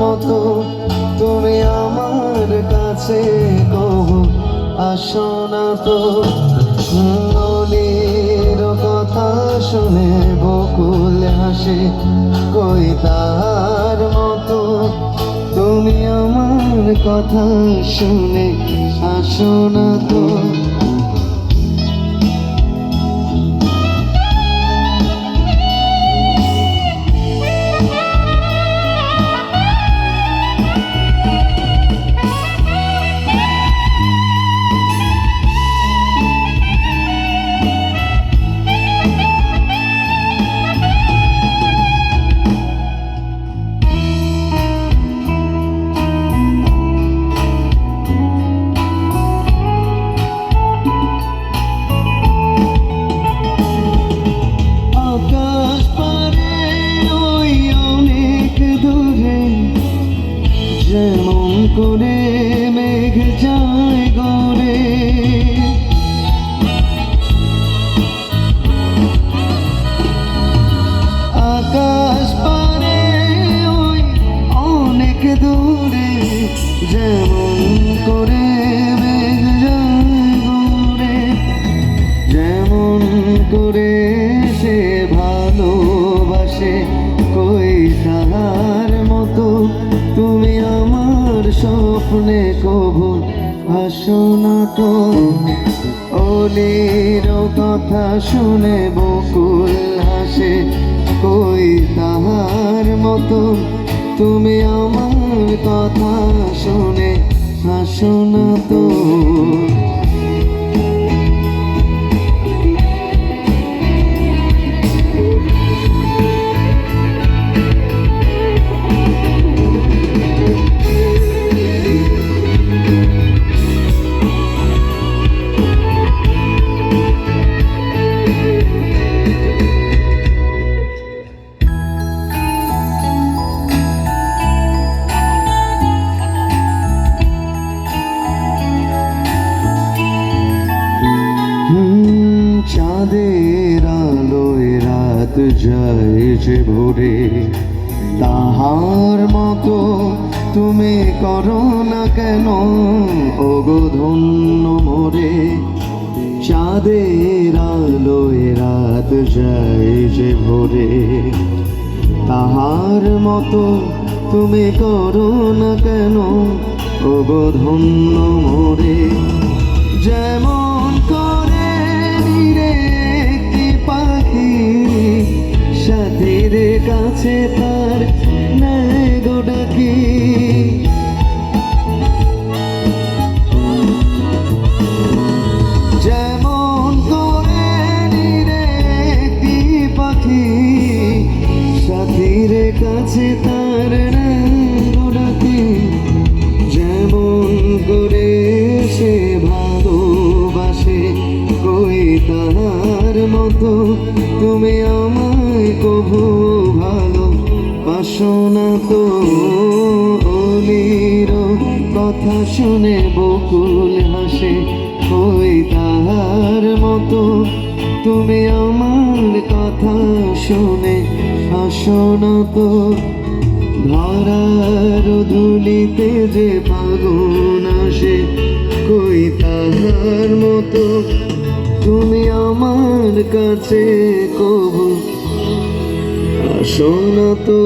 মতো তুমি আমার কাছে কবু আসো না তো। নদীর কথা শুনে বকুল হাসে, কই তার মতো তুমি আমার কথা শুনে আসো না তো। যেমন করে মেঘ যায় গড়ে, আকাশ পারে ওই অনেক দূরে, যেমন করে মেঘ যায় গড়ে, যেমন করে সে ভালোবাসে, কই তার মতো তুমি আমার স্বপ্নে কবু আসো না তো। অলির কথা শুনে বকুল হাসে, কই তাহার মতো তুমি আমার কথা শুনে আসো না তো। চাঁদের আলোয় রাত যায় যে ভোরে, তাহার মতো তুমি করো না কেন ওগো ধন্য মোরে। চাঁদের আলোয় রাত যায় যে ভোরে, তাহার মতো তুমি করো না কেন ওগো ধন্য মোরে। যেমন করে পাখি সাথীর কাছে তার নেয় গো ডাকি, যেমন করে একটি পাখি সাথীর কাছে তার নেয় গো ডাকি, যেমন করে সে ভালোবাসে, কই তাহার মতো তুমি আমায় কবু ভালোবাসো না তো। অলির কথা শুনে বকুল হাসে, কই তাহার মতো তুমি আমার কথা শুনে আসো না তো। ধরার ধুলিতে যে ফাগুন আসে, কই তাহার মতো তুমি আমার কাছে কবু আসো না তো।